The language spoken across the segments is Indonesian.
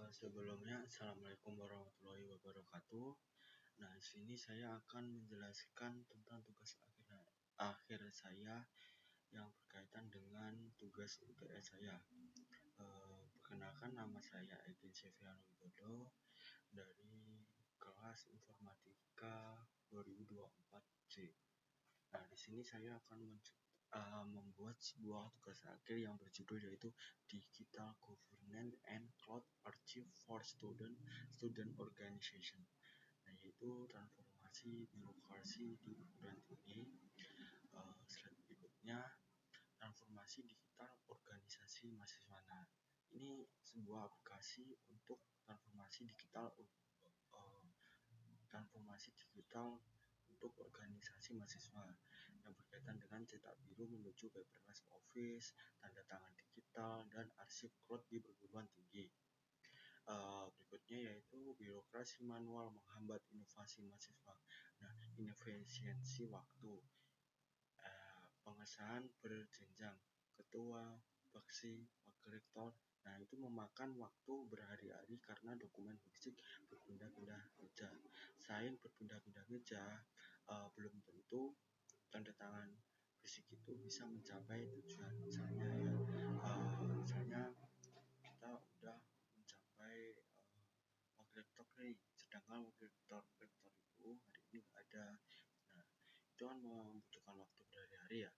Sebelumnya, Assalamualaikum warahmatullahi wabarakatuh. Nah, di sini saya akan menjelaskan tentang tugas akhir saya yang berkaitan dengan tugas UTS saya. Perkenalkan, nama saya Egin Seviano Widodo dari kelas Informatika 2024C. Nah, di sini saya akan membuat sebuah tugas akhir yang berjudul yaitu Digital Governance and Cloud Archive for Student Organization. Nah, yaitu transformasi birokrasi di perguruan tinggi. Slide berikutnya, transformasi digital organisasi mahasiswa. Nah, ini sebuah aplikasi untuk transformasi digital untuk organisasi mahasiswa yang berkaitan dengan cetak biru menuju paperless office, tanda tangan digital, dan arsip cloud di perguruan tinggi. Berikutnya yaitu birokrasi manual menghambat inovasi mahasiswa. Nah, inefisiensi waktu, pengesahan berjenjang, ketua, baksi, wakil rektor. Nah, itu memakan waktu berhari-hari karena dokumen fisik berpindah-pindah meja. Selain berpindah-pindah meja, belum tentu tanda tangan fisik itu bisa mencapai tujuan. Misalnya kita udah mencapai wakil rektor nih, sedangkan wakil rektor itu hari ini nggak ada. Nah, itu kan membutuhkan waktu berhari-hari ya.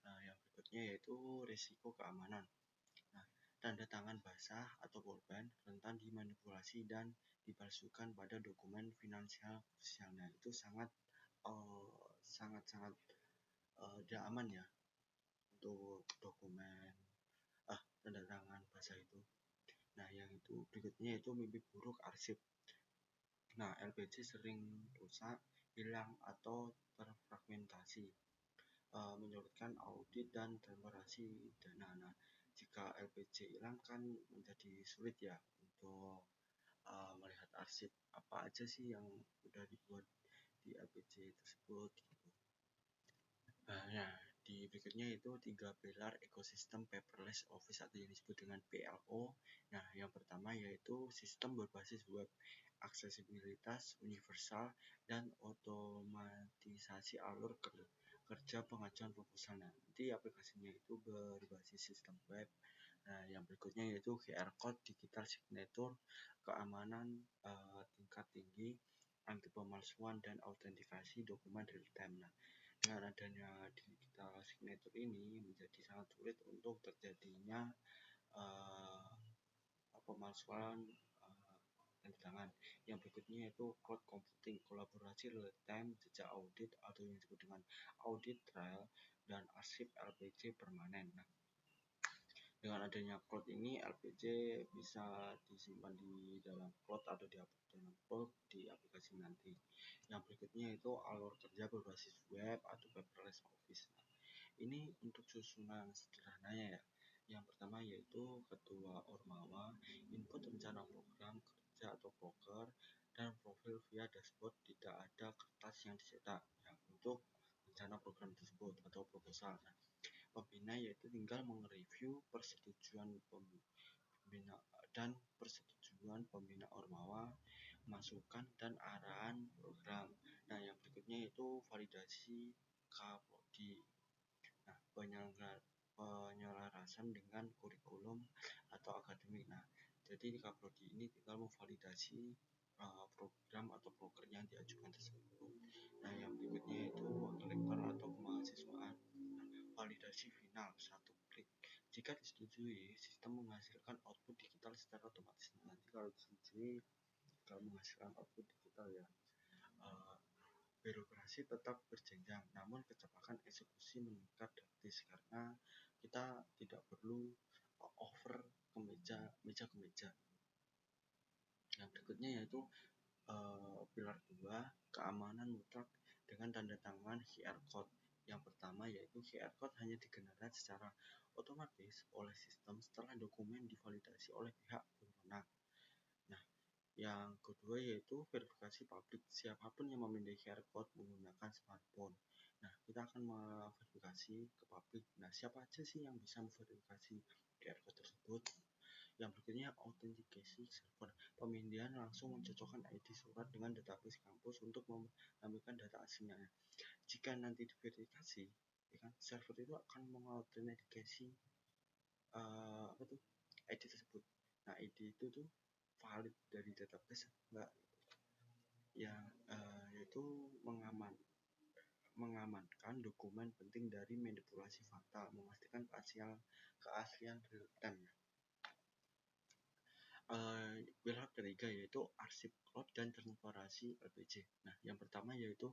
Nah, yang berikutnya yaitu risiko keamanan. Nah, tanda tangan basah atau pulpen rentan dimanipulasi dan dipalsukan pada dokumen finansial krusial. Nah, itu sangat tidak aman ya untuk dokumen tanda tangan basah itu. Nah, yang itu berikutnya itu mimpi buruk arsip. Nah, LPC sering rusak, hilang atau terfragmentasi, menyulitkan audit dan transparansi dana. Nah, jika LPC hilang kan menjadi sulit ya untuk melihat arsip apa aja sih yang udah dibuat di LPC tersebut gitu. Nah, di berikutnya itu 3 pilar ekosistem paperless office atau yang disebut dengan PLO. Nah, yang pertama yaitu sistem berbasis web, aksesibilitas universal, dan otomatisasi alur kerja pengajuan proposal. Nah, nanti aplikasinya itu berbasis sistem web. Nah, yang berikutnya yaitu QR code, digital signature, keamanan tingkat tinggi, anti pemalsuan, dan autentikasi dokumen real time. Nah, dengan adanya digital signature ini menjadi sangat sulit untuk terjadinya pemalsuan tanda tangan. Yang berikutnya yaitu cloud computing, kolaborasi real time, jejak audit atau yang disebut dengan audit trail, dan arsip LPC permanen. Nah, dengan adanya cloud ini LPC bisa disimpan di dalam cloud atau di dalam cloud di aplikasi nanti. Yang berikutnya itu alur kerja berbasis web atau paperless office. Nah, ini untuk susunan sederhananya ya. Yang pertama yaitu ketua ormawa, input rencana program kerja atau proker, dan profil via dashboard. Tidak ada kertas yang dicetak ya, untuk rencana program tersebut atau proposal. Nah, pembina yaitu tinggal mereview persetujuan pembina dan persetujuan pembina ormawa, masukan dan arahan program. Nah, yang berikutnya itu validasi Kaprodi. Nah, penyelarasan dengan kurikulum atau akademik. Nah, jadi di Kaprodi ini tinggal memvalidasi program atau proker yang diajukan tersebut. Nah, yang berikutnya itu wakil rektor atau kemahasiswaan. Validasi final, satu klik. Jika disetujui, sistem menghasilkan output digital secara otomatis. Nanti kalau disetujui, kalau menghasilkan output digital ya. Birokrasi tetap berjenjang, namun kecepatan eksekusi meningkat drastis karena kita tidak perlu over ke meja ke meja. Yang berikutnya yaitu pilar 2, keamanan mutlak dengan tanda tangan QR code. Yang pertama yaitu QR code hanya digenerate secara otomatis oleh sistem setelah dokumen divalidasi oleh pihak berwenang. Nah, yang kedua yaitu verifikasi publik. Siapapun yang memiliki QR code menggunakan smartphone. Nah, kita akan memverifikasi ke publik. Nah, siapa aja sih yang bisa memverifikasi QR code tersebut? Yang berikutnya authentication server. Pemindahan langsung mencocokkan ID surat dengan database kampus untuk mengambilkan data aslinya. Jika nanti diverifikasi, ya kan, server itu akan mengautentikasi ID tersebut. Nah, ID itu tuh valid dari database enggak, yang yaitu mengamankan dokumen penting dari manipulasi fakta, memastikan keaslian real time. Pihak ketiga yaitu arsip cloud dan transparansi LPC. Nah, yang pertama yaitu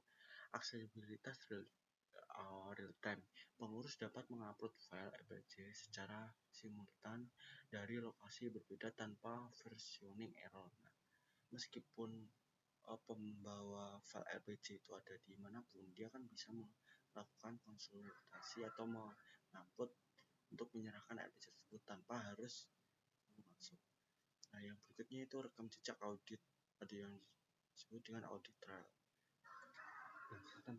aksesibilitas real time. Pengurus dapat mengupload file LPC secara simultan dari lokasi berbeda tanpa versioning error. Nah, meskipun pembawa file LPC itu ada di manapun, dia kan bisa melakukan konsolidasi atau mengupload untuk menyerahkan LPC tersebut tanpa harus masuk. Nah, yang berikutnya itu rekam jejak audit, ada yang disebut dengan audit trail. Tanpa merekam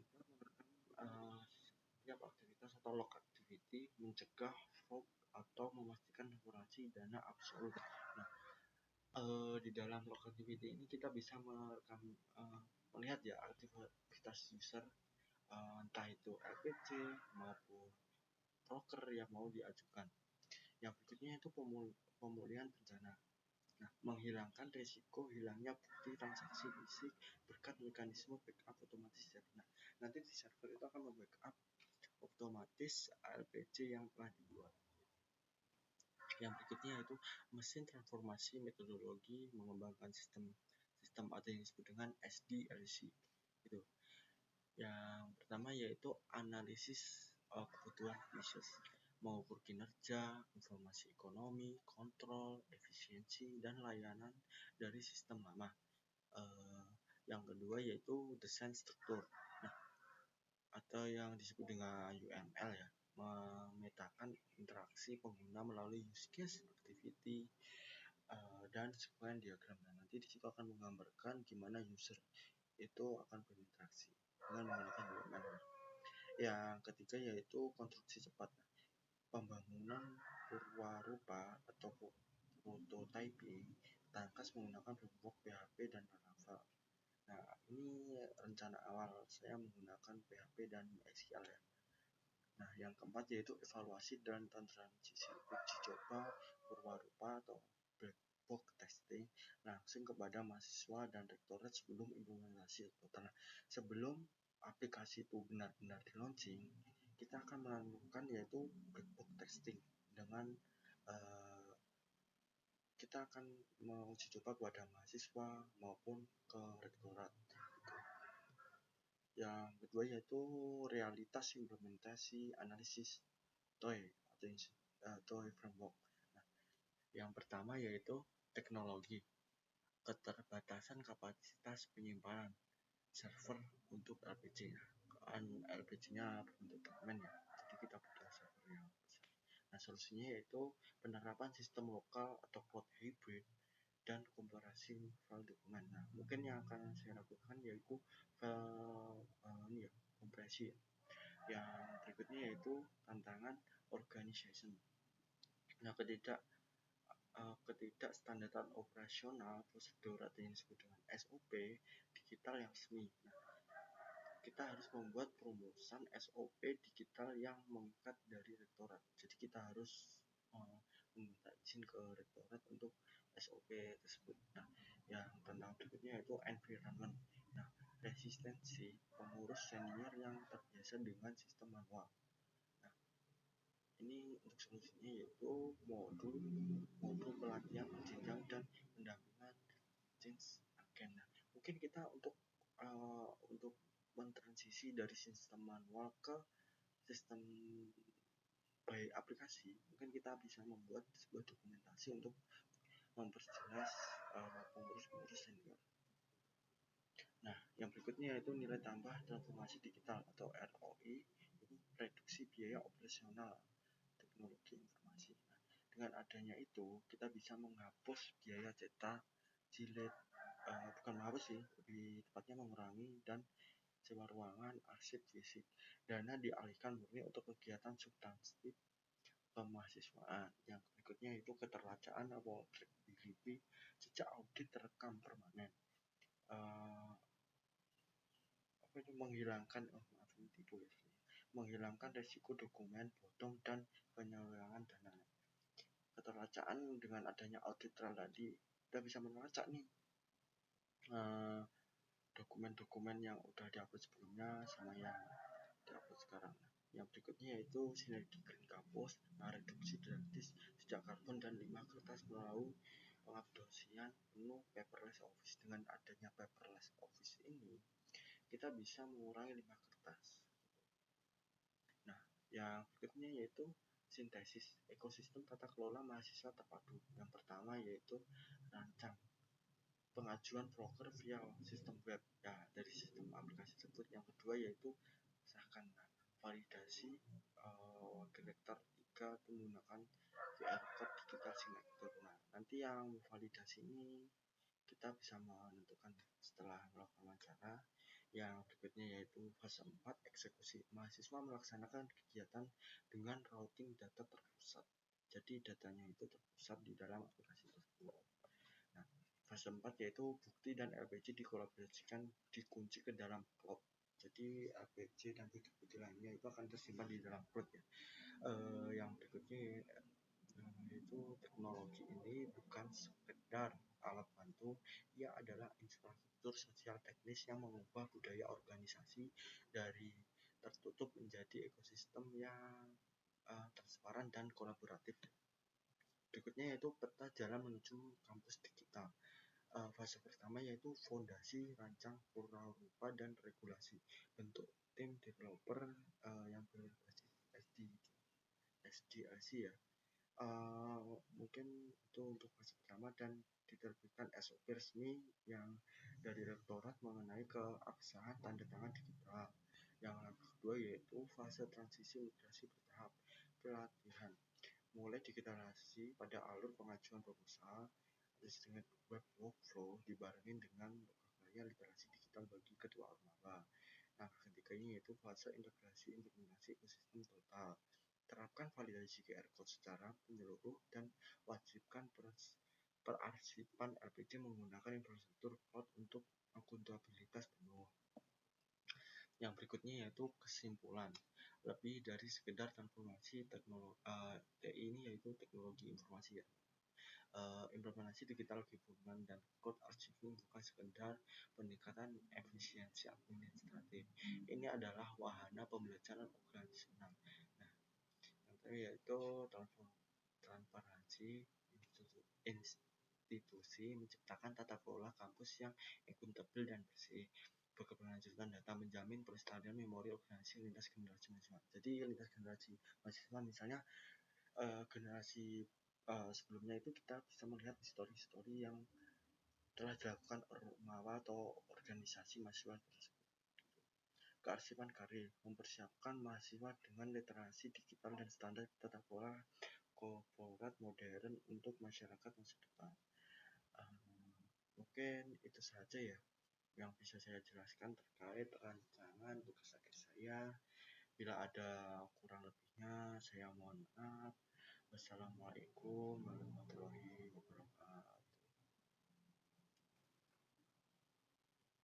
setiap aktivitas atau log activity, mencegah fraud atau memastikan akurasi dana absolut. Nah, di dalam log activity ini kita bisa merekam, melihat ya aktivitas user, entah itu LPC maupun broker yang mau diajukan. Yang berikutnya itu pemulihan bencana. Nah, menghilangkan risiko hilangnya bukti transaksi fisik berkat mekanisme backup otomatis. Nah, nanti di server itu akan membackup otomatis LPC yang telah dibuat. Yang berikutnya yaitu mesin transformasi metodologi mengembangkan sistem atau yang disebut dengan SDLC. Itu. Yang pertama yaitu analisis kebutuhan bisnis, mengukur kinerja, informasi ekonomi, kontrol, efisiensi, dan layanan dari sistem lama. Yang kedua yaitu desain struktur, atau yang disebut dengan UML ya, memetakan interaksi pengguna melalui use case, activity, dan sequence diagram. Nah, nanti di situ akan menggambarkan gimana user itu akan berinteraksi dengan menggunakan UML. Yang ketiga yaitu konstruksi cepat, pembangunan purwarupa atau prototyping tangkas menggunakan framework PHP dan Laravel. Nah, ini rencana awal saya menggunakan PHP dan SQL ya. Nah, yang keempat yaitu evaluasi dan transisi uji coba purwarupa atau black box testing langsung kepada mahasiswa dan rektorat sebelum implementasi. Nah, sebelum aplikasi itu benar-benar di launching, kita akan melakukan yaitu black box testing dengan kita akan menguji coba kepada mahasiswa maupun ke rektorat. Yang kedua yaitu realitas implementasi analisis TOI atau TOI framework. Nah, yang pertama yaitu teknologi, keterbatasan kapasitas penyimpanan server untuk LPC-nya. LPC-nya berbentuk dokumen ya, jadi kita butuh server yang besar. Nah, solusinya yaitu penerapan sistem lokal atau cloud hybrid dan komparasi file dokumen. Nah, mungkin yang akan saya lakukan yaitu file kompresi. Yang berikutnya yaitu tantangan organization. Nah, ketidakstandaran operasional prosedur atau yang disebut dengan SOP digital yang resmi. Nah, kita harus membuat perumusan SOP digital yang mengikat dari rektorat. Jadi kita harus meminta izin ke rektorat untuk SOP tersebut. Nah, yang tentang berikutnya yaitu environment. Nah, resistensi pengurus senior yang terbiasa dengan sistem manual. Nah, ini untuk solusinya yaitu modul pelatihan berjenjang dan pendampingan change agent. Nah, mungkin kita untuk mentransisi dari sistem manual ke sistem by aplikasi, mungkin kita bisa membuat sebuah dokumentasi untuk memperjelas pengurus-pengurus senior. Nah, yang berikutnya yaitu nilai tambah transformasi digital atau ROI, itu reduksi biaya operasional teknologi informasi. Nah, dengan adanya itu kita bisa menghapus biaya cetak, jilid, bukan menghapus sih, lebih tepatnya mengurangi, dan sewa ruangan, arsip fisik. Dana dialihkan murni untuk kegiatan substantif kemahasiswaan. Yang berikutnya itu keterlacaan atau trackability jejak audit terekam permanen. Apa itu menghilangkan menghilangkan resiko dokumen bodong dan penyelewengan dana. Keterlacaan dengan adanya audit tadi kita bisa melacak nih dokumen-dokumen yang udah diupload sebelumnya sama yang diupload sekarang. Yang berikutnya yaitu sinergi Green Campus, reduksi drastis jejak karbon dan limbah kertas melalui pengabsorpsian penuh paperless office. Dengan adanya paperless office ini, kita bisa mengurangi limbah kertas. Nah, yang berikutnya yaitu sintesis ekosistem tata kelola mahasiswa terpadu. Yang pertama yaitu rancang pengajuan broker via sistem web ya dari sistem aplikasi tersebut. Yang kedua yaitu sahkan validasi wakil rektor 3 menggunakan QR code digital signature. Nah, nanti yang validasi ini kita bisa menentukan setelah melakukan wawancara. Yang berikutnya yaitu fase 4 eksekusi. Mahasiswa melaksanakan kegiatan dengan routing data terpusat. Jadi datanya itu terpusat di dalam aplikasi tersebut. Nah, fase 4 yaitu bukti dan LPG dikolaborasikan dikunci ke dalam cloud. Jadi LPG dan bukti-bukti lainnya itu akan tersimpan di dalam cloud ya. Yang berikutnya yaitu teknologi ini bukan sekedar alat bantu, ia adalah infrastruktur sosial teknis yang mengubah budaya organisasi dari tertutup menjadi ekosistem yang transparan dan kolaboratif. Berikutnya yaitu peta jalan menuju kampus digital. Fase pertama yaitu fondasi, rancang, rupa dan regulasi. Bentuk tim developer yang berbasis SDLC ya. Mungkin itu untuk fase pertama dan diterbitkan SOP resmi yang dari rektorat mengenai keabsahan tanda tangan digital. Yang kedua yaitu fase transisi migrasi bertahap pelatihan mulai digitalisasi pada alur pengajuan proposal dengan web workflow dibarengin dengan lokalnya literasi digital bagi kedua ormawa. Nah, ketiganya yaitu fase integrasi implementasi ekosistem total. Terapkan validasi QR code secara menyeluruh dan wajibkan perarsipan LPG menggunakan infrastruktur cloud untuk akuntabilitas penuh. Yang berikutnya yaitu kesimpulan. Lebih dari sekedar transformasi teknologi TI ini yaitu teknologi informasi ya. Implementasi digital government dan code archiving bukan sekedar peningkatan efisiensi administratif. Ini adalah wahana pembelajaran operasional. Nah, yang yaitu transparansi institusi menciptakan tata kelola kampus yang akuntabel dan bersih. Berkeberlanjutan data menjamin pelestarian memori organisasi lintas generasi mahasiswa. Jadi lintas generasi mahasiswa misalnya generasi sebelumnya itu kita bisa melihat story-story yang telah dilakukan ormawa atau organisasi mahasiswa tersebut. Kearsipan karir mempersiapkan mahasiswa dengan literasi digital dan standar tata kelola korporat modern untuk masyarakat masa depan. Mungkin itu saja ya yang bisa saya jelaskan terkait rancangan tugas akhir saya. Bila ada kurang lebihnya saya mohon maaf. Wassalamualaikum warahmatullahi wabarakatuh.